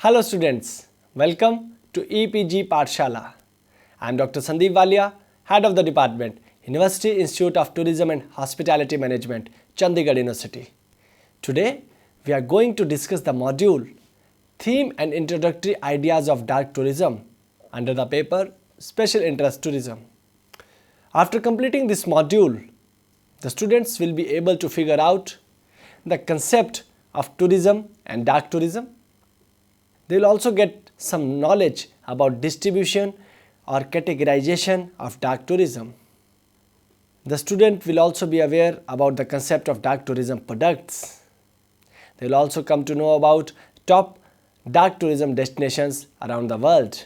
Hello students, welcome to EPG Pathshala. I am Dr. Sandeep Walia, Head of the Department, University Institute of Tourism and Hospitality Management, Chandigarh University. Today, we are going to discuss the module Theme and Introductory Ideas of Dark Tourism under the paper Special Interest Tourism. After completing this module, the students will be able to figure out the concept of tourism and dark tourism. They will also get some knowledge about distribution or categorization of dark tourism. The student will also be aware about the concept of dark tourism products. They will also come to know about top dark tourism destinations around the world.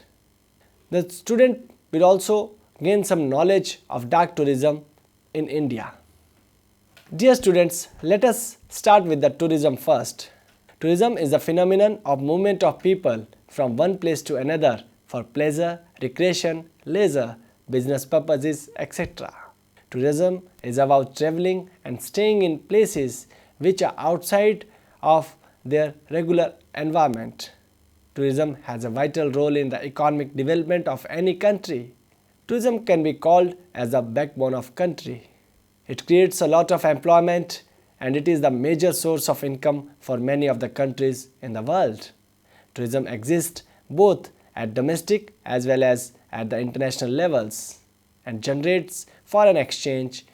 The student will also gain some knowledge of dark tourism in India. Dear students, let us start with the tourism first. Tourism is the phenomenon of movement of people from one place to another for pleasure, recreation, leisure, business purposes, etc. Tourism is about traveling and staying in places which are outside of their regular environment. Tourism has a vital role in the economic development of any country. Tourism can be called as the backbone of country. It creates a lot of employment and it is the major source of income for many of the countries in the world. Tourism exists both at domestic as well as at the international levels and generates foreign exchange.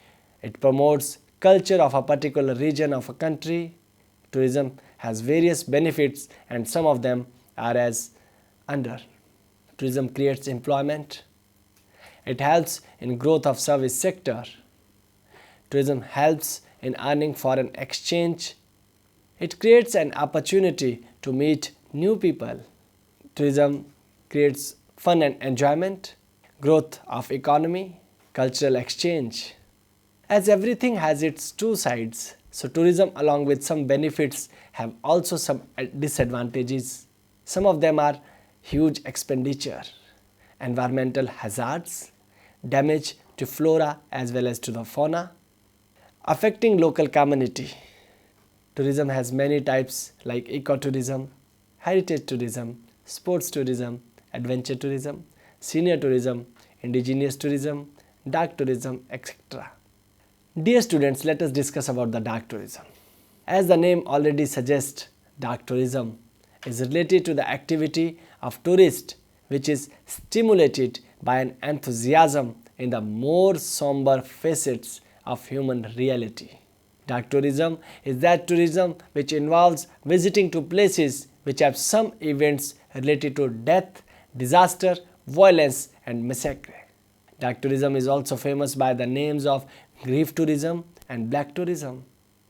It promotes culture of a particular region of a country. Tourism has various benefits and some of them are as under. Tourism creates employment. It helps in growth of service sector. Tourism helps in earning foreign exchange. It creates an opportunity to meet new people. Tourism creates fun and enjoyment, growth of economy, cultural exchange. As everything has its two sides, so tourism along with some benefits have also some disadvantages. Some of them are huge expenditure, environmental hazards, damage to flora as well as to the fauna, affecting local community. Tourism has many types like ecotourism, heritage tourism, sports tourism, adventure tourism, senior tourism, indigenous tourism, dark tourism, etc. Dear students, let us discuss about the dark tourism. As the name already suggests, dark tourism is related to the activity of tourists which is stimulated by an enthusiasm in the more somber facets of human reality. Dark tourism is that tourism which involves visiting to places which have some events related to death, disaster, violence and massacre. Dark tourism is also famous by the names of grief tourism and black tourism.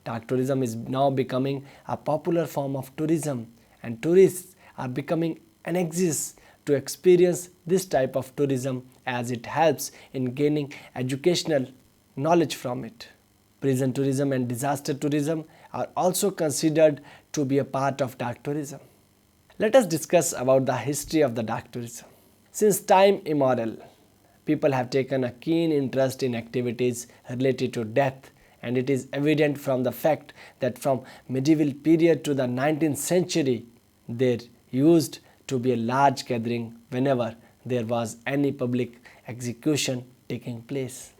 Dark tourism is now becoming a popular form of tourism and tourists are becoming anxious to experience this type of tourism as it helps in gaining educational knowledge from it. Prison tourism and disaster tourism are also considered to be a part of dark tourism. Let us discuss about the history of the dark tourism. Since time immemorial, people have taken a keen interest in activities related to death, and it is evident from the fact that from medieval period to the 19th century, there used to be a large gathering whenever there was any public execution taking place.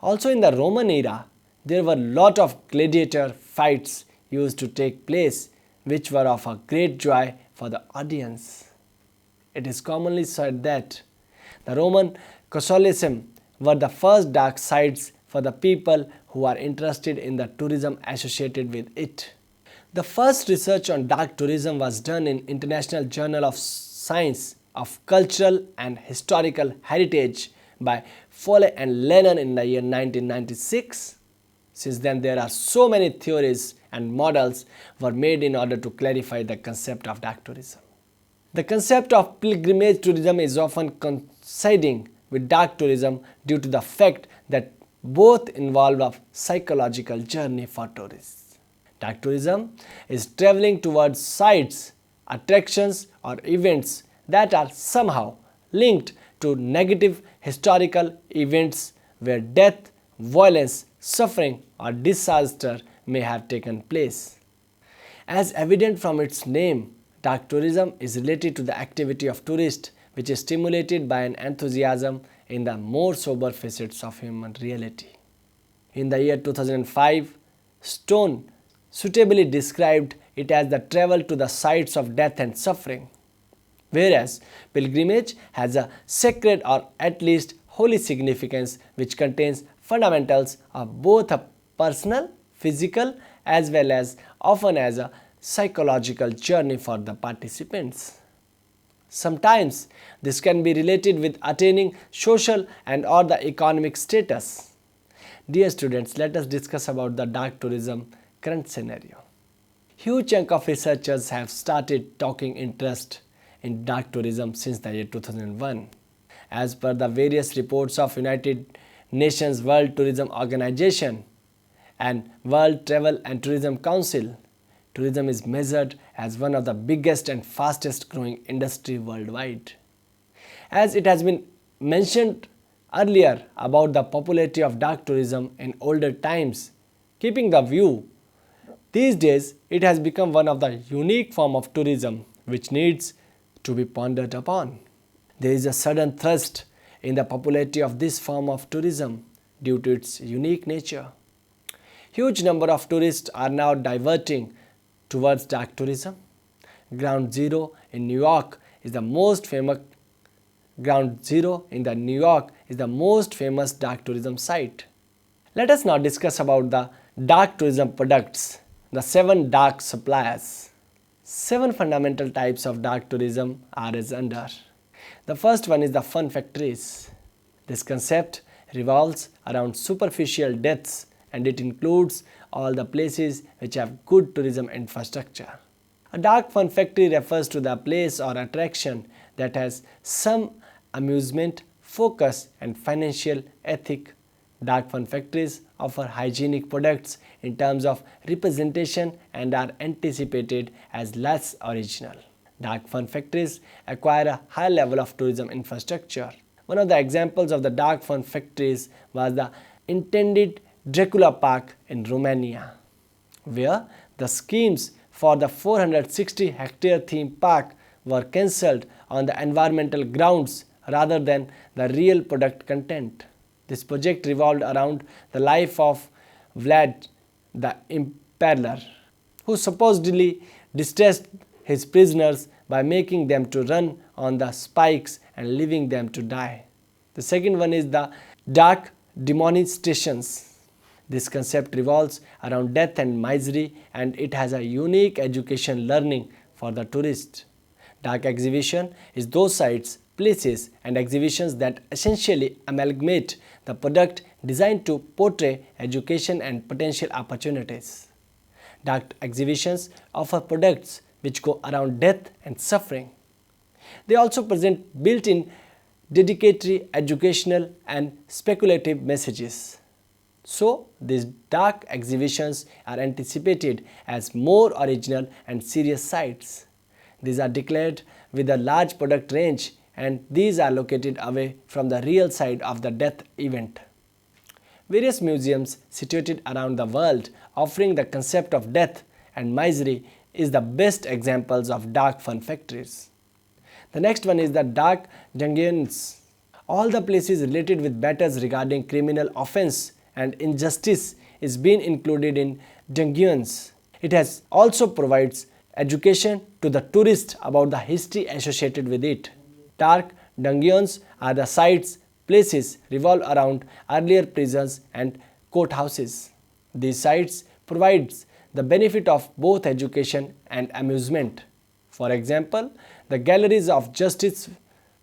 Also in the Roman era, there were lot of gladiator fights used to take place which were of a great joy for the audience. It is commonly said that the Roman Colosseum were the first dark sites for the people who are interested in the tourism associated with it. The first research on dark tourism was done in International Journal of Science of Cultural and Historical Heritage by Foley and Lennon in the year 1996. Since then, there are so many theories and models were made in order to clarify the concept of dark tourism. The concept of pilgrimage tourism is often coinciding with dark tourism due to the fact that both involve a psychological journey for tourists. Dark tourism is traveling towards sites, attractions or events that are somehow linked to negative historical events where death, violence, suffering or disaster may have taken place. As evident from its name, Dark tourism is related to the activity of tourists which is stimulated by an enthusiasm in the more sober facets of human reality. In the year 2005, Stone suitably described it as the travel to the sites of death and suffering, whereas pilgrimage has a sacred or at least holy significance which contains fundamentals of both a personal, physical as well as often as a psychological journey for the participants. Sometimes this can be related with attaining social and or the economic status. Dear students, let us discuss about the dark tourism current scenario. Huge chunk of researchers have started talking interest in dark tourism since the year 2001. As per the various reports of United Nations World Tourism Organization and World Travel and Tourism Council, tourism is measured as one of the biggest and fastest growing industry worldwide. As it has been mentioned earlier about the popularity of dark tourism in older times, keeping the view, these days it has become one of the unique form of tourism which needs to be pondered upon. There is a sudden thrust in the popularity of this form of tourism due to its unique nature. Huge number of tourists are now diverting towards dark tourism. Ground Zero in New York is the most famous Ground Zero in the New York is the most famous dark tourism site. Let us now discuss about the dark tourism products, the 7 dark suppliers. 7 fundamental types of dark tourism are as under. The first one is the fun factories. This concept revolves around superficial deaths and it includes all the places which have good tourism infrastructure. A dark fun factory refers to the place or attraction that has some amusement, focus and financial ethic. Dark fun factories offer hygienic products in terms of representation and are anticipated as less original. Dark fun factories acquire a high level of tourism infrastructure. One of the examples of the dark fun factories was the intended Dracula Park in Romania, where the schemes for the 460-hectare theme park were cancelled on the environmental grounds rather than the real product content. This project revolved around the life of Vlad the Impaler, who supposedly distressed his prisoners by making them to run on the spikes and leaving them to die. The second one is the dark demonstrations. This concept revolves around death and misery and it has a unique education learning for the tourist. Dark exhibition is those sites, places and exhibitions that essentially amalgamate the product designed to portray education and potential opportunities. Dark exhibitions offer products which go around death and suffering. They also present built-in dedicatory, educational and speculative messages. So, these dark exhibitions are anticipated as more original and serious sites. These are declared with a large product range and these are located away from the real side of the death event. Various museums situated around the world offering the concept of death and misery is the best examples of dark fun factories. The next one is the dark dungeons. All the places related with matters regarding criminal offense and injustice is being included in dungeons. It has also provides education to the tourist about the history associated with it. Dark dungeons are the sites, places revolve around earlier prisons and courthouses. These sites provides the benefit of both education and amusement. For example, the Galleries of Justice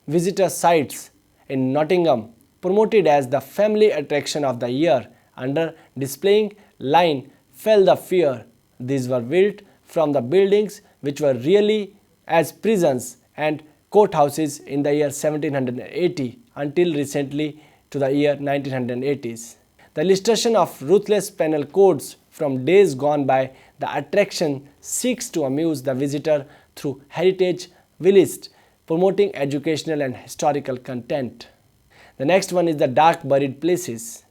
visitor sites in Nottingham promoted as the family attraction of the year under displaying line Feel the Fear. These were built from the buildings which were really as prisons and courthouses in the year 1780 until recently to the year 1980s. The illustration of ruthless penal codes from days gone by, the attraction seeks to amuse the visitor through heritage village, promoting educational and historical content. The next one is the dark buried places.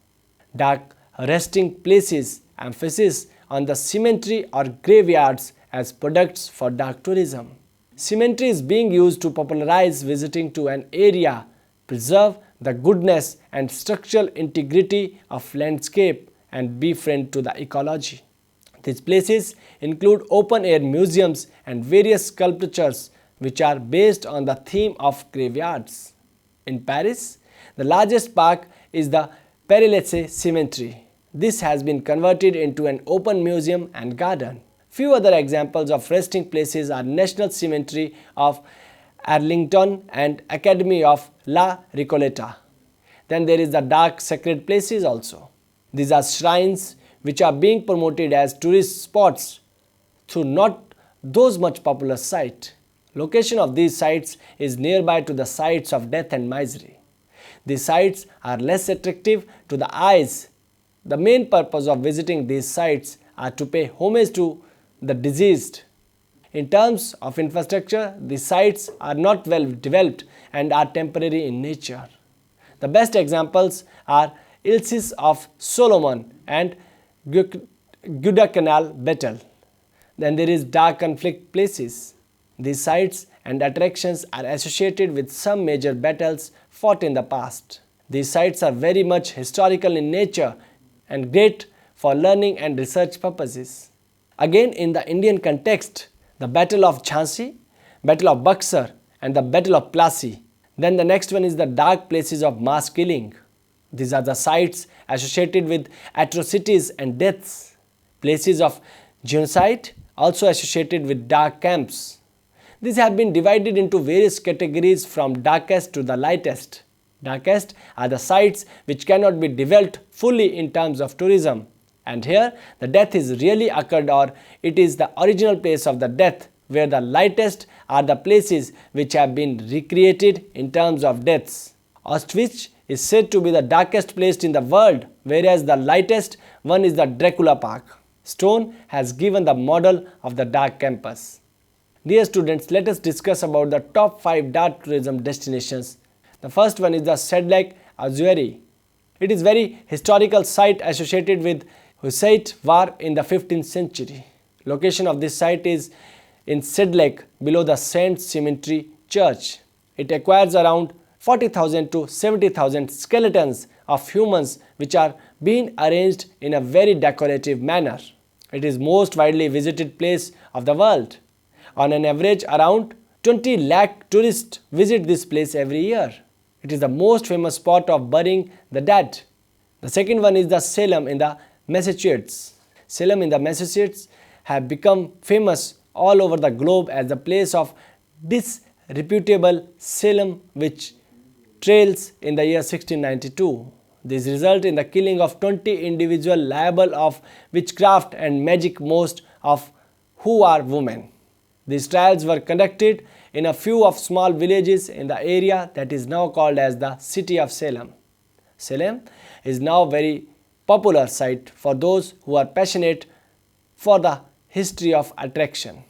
Dark resting places emphasis on the cemetery or graveyards as products for dark tourism. Cemetery is being used to popularize visiting to an area, preserve the goodness and structural integrity of landscape, and be friend to the ecology. These places include open-air museums and various sculptures which are based on the theme of graveyards. In Paris, the largest park is the Père Lachaise Cemetery. This has been converted into an open museum and garden. Few other examples of resting places are National Cemetery of Arlington and Academy of La Recoleta. Then there is the dark sacred places also. These are shrines which are being promoted as tourist spots through not those much popular sites. Location of these sites is nearby to the sites of death and misery. These sites are less attractive to the eyes. The main purpose of visiting these sites are to pay homage to the deceased. In terms of infrastructure, the sites are not well developed and are temporary in nature. The best examples are Ilsis of Solomon and Guadalcanal Battle. Then there is dark conflict places. These sites and attractions are associated with some major battles fought in the past. These sites are very much historical in nature and great for learning and research purposes. Again, in the Indian context, the Battle of Jhansi, Battle of Buxar and the Battle of Plassey. Then the next one is the dark places of mass killing. These are the sites associated with atrocities and deaths. Places of genocide also associated with dark camps. These have been divided into various categories from darkest to the lightest. Darkest are the sites which cannot be developed fully in terms of tourism. And here the death is really occurred or it is the original place of the death, where the lightest are the places which have been recreated in terms of deaths. Auschwitz is said to be the darkest place in the world, whereas the lightest one is the Dracula Park. Stone has given the model of the dark campus. Dear students, let us discuss about the top 5 dark tourism destinations. The first one is the Sedlec Azuari. It is very historical site associated with Hussite war in the 15th century. Location of this site is in Sedlec below the Saint Cemetery Church. It acquires around 40,000 to 70,000 skeletons of humans which are being arranged in a very decorative manner. It is most widely visited place of the world. On an average, around 20 lakh tourists visit this place every year. It is the most famous spot of burying the dead. The second one is the Salem in the Massachusetts. Salem in the Massachusetts have become famous all over the globe as the place of disreputable Salem witch trials in the year 1692. This resulted in the killing of 20 individuals liable of witchcraft and magic, most of who are women. These trials were conducted in a few of small villages in the area that is now called as the city of Salem. Salem is now very popular site for those who are passionate for the history of attraction.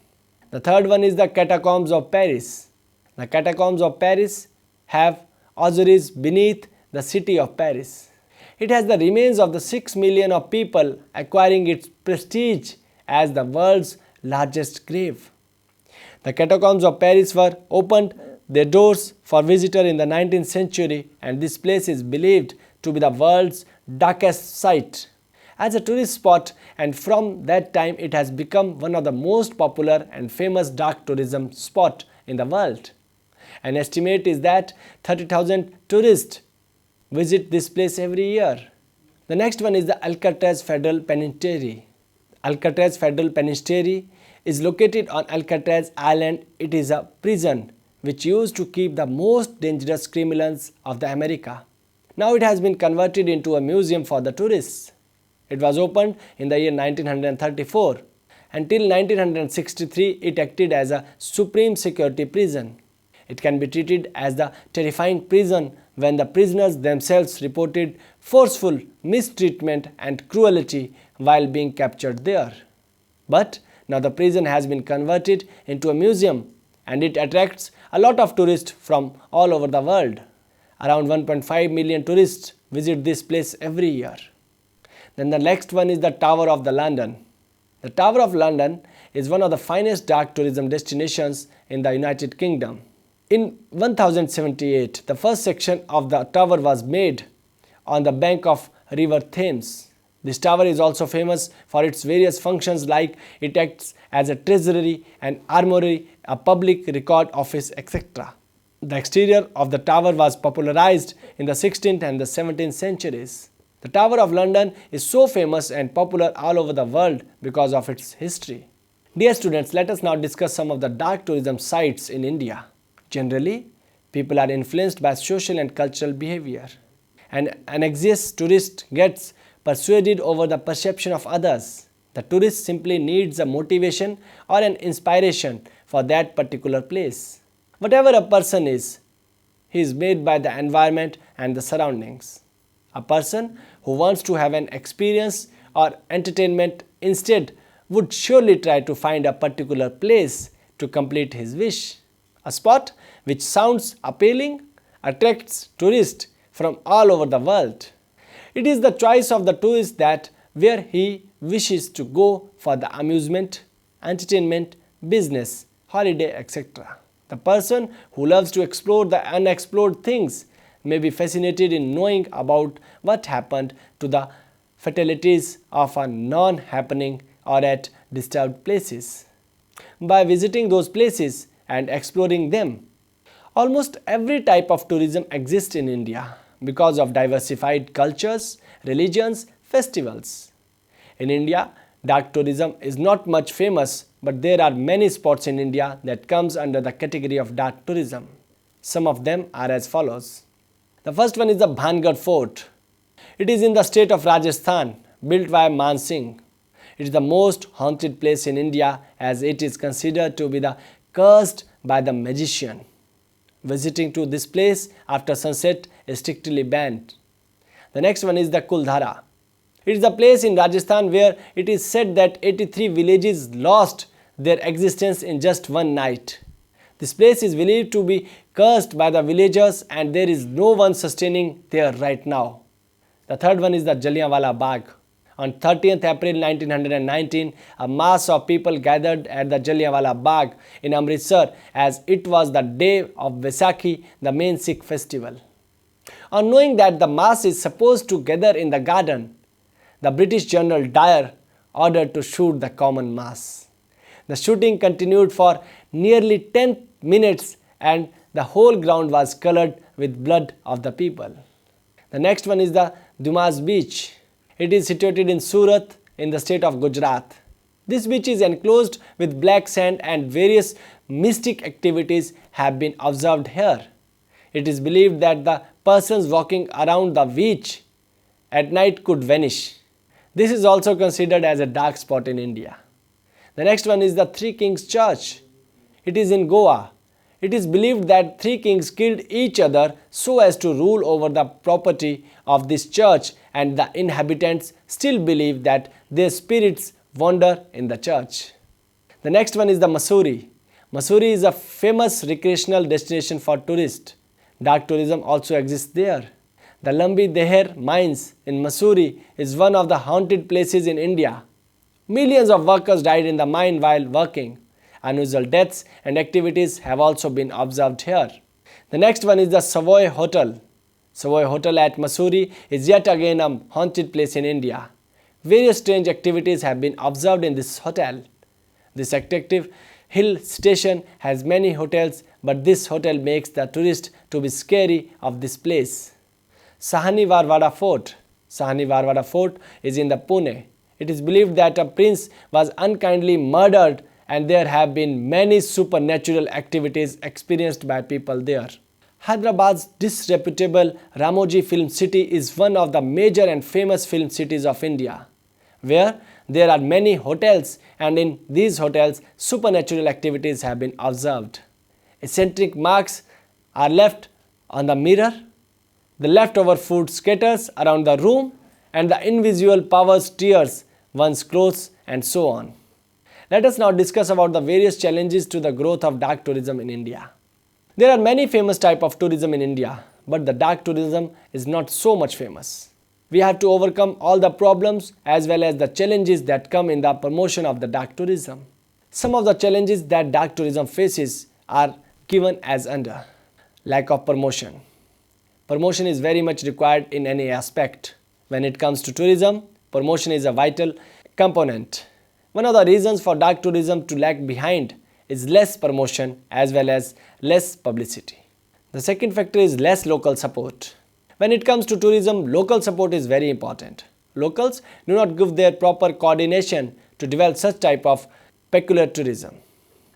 The third one is the Catacombs of Paris. The Catacombs of Paris have ossuaries beneath the city of Paris. It has the remains of the 6 million of people, acquiring its prestige as the world's largest grave. The Catacombs of Paris were opened their doors for visitors in the 19th century, and this place is believed to be the world's darkest site. As a tourist spot, and from that time it has become one of the most popular and famous dark tourism spot in the world. An estimate is that 30,000 tourists visit this place every year. The next one is the Alcatraz Federal Penitentiary. Alcatraz Federal Penitentiary is located on Alcatraz Island. It is a prison which used to keep the most dangerous criminals of the America. Now it has been converted into a museum for the tourists. It was opened in the year 1934. Until 1963, it acted as a supreme security prison. It can be treated as the terrifying prison when the prisoners themselves reported forceful mistreatment and cruelty while being captured there. But now the prison has been converted into a museum and it attracts a lot of tourists from all over the world. Around 1.5 million tourists visit this place every year. Then the next one is the Tower of the London. The Tower of London is one of the finest dark tourism destinations in the United Kingdom. In 1078, the first section of the tower was made on the bank of River Thames. This tower is also famous for its various functions, like it acts as a treasury, an armory, a public record office, etc. The exterior of the tower was popularized in the 16th and the 17th centuries. The Tower of London is so famous and popular all over the world because of its history. Dear students, let us now discuss some of the dark tourism sites in India. Generally, people are influenced by social and cultural behavior. An anxious tourist gets persuaded over the perception of others. The tourist simply needs a motivation or an inspiration for that particular place. Whatever a person is, he is made by the environment and the surroundings. A person who wants to have an experience or entertainment instead would surely try to find a particular place to complete his wish. A spot which sounds appealing attracts tourists from all over the world. It is the choice of the tourist that where he wishes to go for the amusement, entertainment, business, holiday, etc. The person who loves to explore the unexplored things may be fascinated in knowing about what happened to the fatalities of a non-happening or at disturbed places. By visiting those places and exploring them, almost every type of tourism exists in India because of diversified cultures, religions, festivals. In India, dark tourism is not much famous, but there are many spots in India that comes under the category of dark tourism. Some of them are as follows. The first one is the Bhangarh Fort. It is in the state of Rajasthan, built by Man Singh. It is the most haunted place in India as it is considered to be the cursed by the magician. Visiting to this place after sunset is strictly banned. The next one is the Kuldhara. It is a place in Rajasthan where it is said that 83 villages lost their existence in just one night. This place is believed to be cursed by the villagers and there is no one sustaining there right now. The third one is the Jallianwala Bagh. On 30th April 1919, a mass of people gathered at the Jallianwala Bagh in Amritsar as it was the day of Vaisakhi, the main Sikh festival. On knowing that the mass is supposed to gather in the garden, the British General Dyer ordered to shoot the common mass. The shooting continued for nearly 10 minutes and the whole ground was colored with blood of the people. The next one is the Dumas Beach. It is situated in Surat in the state of Gujarat. This beach is enclosed with black sand and various mystic activities have been observed here. It is believed that the persons walking around the beach at night could vanish. This is also considered as a dark spot in India. The next one is the Three Kings Church. It is in Goa. It is believed that three kings killed each other so as to rule over the property of this church, and the inhabitants still believe that their spirits wander in the church. The next one is the Mussoorie. Mussoorie is a famous recreational destination for tourists. Dark tourism also exists there. The Lambi Deher mines in Mussoorie is one of the haunted places in India. Millions of workers died in the mine while working. Unusual deaths and activities have also been observed here. The next one is the Savoy Hotel. Savoy Hotel at Mussoorie is yet again a haunted place in India. Various strange activities have been observed in this hotel. This attractive hill station has many hotels, but this hotel makes the tourist to be scary of this place. Sahani Varwada Fort. Sahani Varwada Fort is in the Pune. It is believed that a prince was unkindly murdered and there have been many supernatural activities experienced by people there. Hyderabad's disreputable Ramoji Film City is one of the major and famous film cities of India, where there are many hotels, and in these hotels supernatural activities have been observed. Eccentric marks are left on the mirror, the leftover food scatters around the room, and the invisible powers tears one's clothes, and so on. Let us now discuss about the various challenges to the growth of dark tourism in India. There are many famous types of tourism in India, but the dark tourism is not so much famous. We have to overcome all the problems as well as the challenges that come in the promotion of the dark tourism. Some of the challenges that dark tourism faces are given as under. Lack of promotion. Promotion is very much required in any aspect. When it comes to tourism, promotion is a vital component. One of the reasons for dark tourism to lag behind is less promotion as well as less publicity. The second factor is less local support. When it comes to tourism, local support is very important. Locals do not give their proper coordination to develop such type of peculiar tourism.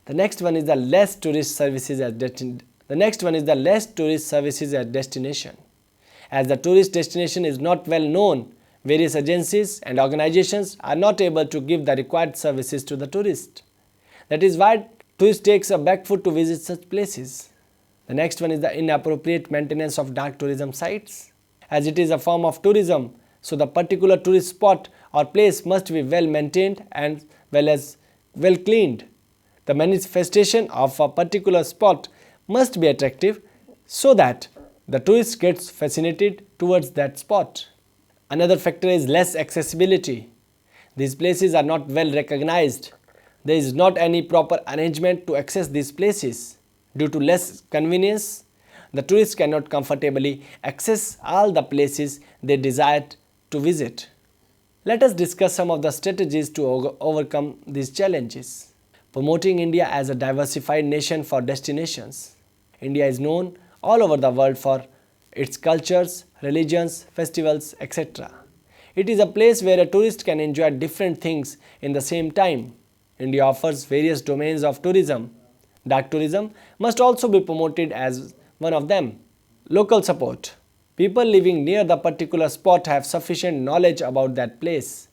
The next one is the less tourist services as destination. As the tourist destination is not well known, various agencies and organizations are not able to give the required services to the tourist. That is why tourist takes a back foot to visit such places. The next one is the inappropriate maintenance of dark tourism sites. As it is a form of tourism, so the particular tourist spot or place must be well maintained and well cleaned. The manifestation of a particular spot must be attractive so that the tourist gets fascinated towards that spot. Another factor is less accessibility. These places are not well recognized. There is not any proper arrangement to access these places. Due to less convenience, the tourists cannot comfortably access all the places they desire to visit. Let us discuss some of the strategies to overcome these challenges. Promoting India as a diversified nation for destinations. India is known all over the world for its cultures, religions, festivals, etc. It is a place where a tourist can enjoy different things in the same time. India offers various domains of tourism. Dark tourism must also be promoted as one of them. Local support. People living near the particular spot have sufficient knowledge about that place.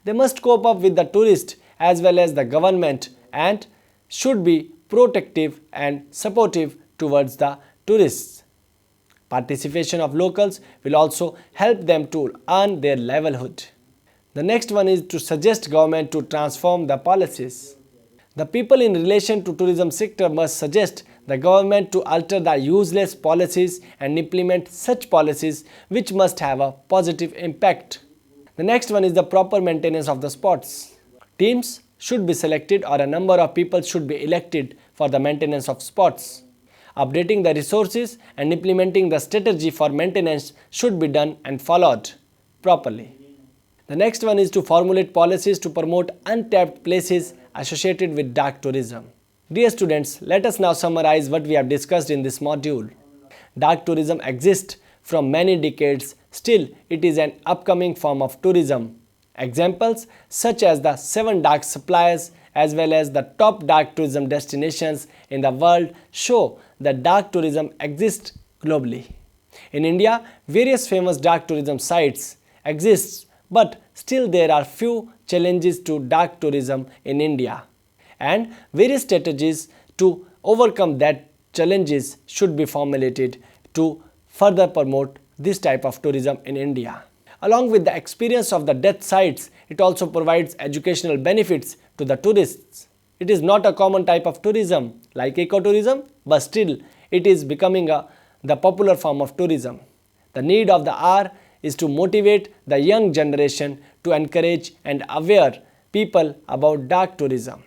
They must cope up with the tourist as well as the government and should be protective and supportive towards the tourists. Participation of locals will also help them to earn their livelihood. The next one is to suggest government to transform the policies. The people in relation to tourism sector must suggest the government to alter the useless policies and implement such policies which must have a positive impact. The next one is the proper maintenance of the spots. Teams should be selected or a number of people should be elected for the maintenance of spots. Updating the resources and implementing the strategy for maintenance should be done and followed properly. The next one is to formulate policies to promote untapped places associated with dark tourism. Dear students, let us now summarize what we have discussed in this module. Dark tourism exists from many decades, still it is an upcoming form of tourism. Examples such as the 7 dark suppliers as well as the top dark tourism destinations in the world show that dark tourism exists globally. In India, various famous dark tourism sites exist, but still there are few challenges to dark tourism in India, and various strategies to overcome that challenges should be formulated to further promote this type of tourism in India. Along with the experience of the death sites, it also provides educational benefits to the tourists. It is not a common type of tourism like ecotourism, but still it is becoming the popular form of tourism. The need of the hour is to motivate the young generation to encourage and aware people about dark tourism.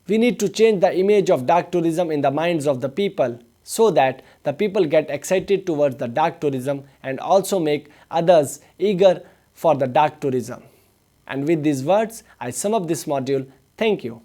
We need to change the image of dark tourism in the minds of the people so that the people get excited towards the dark tourism and also make others eager for the dark tourism. And with these words, I sum up this module. Thank you.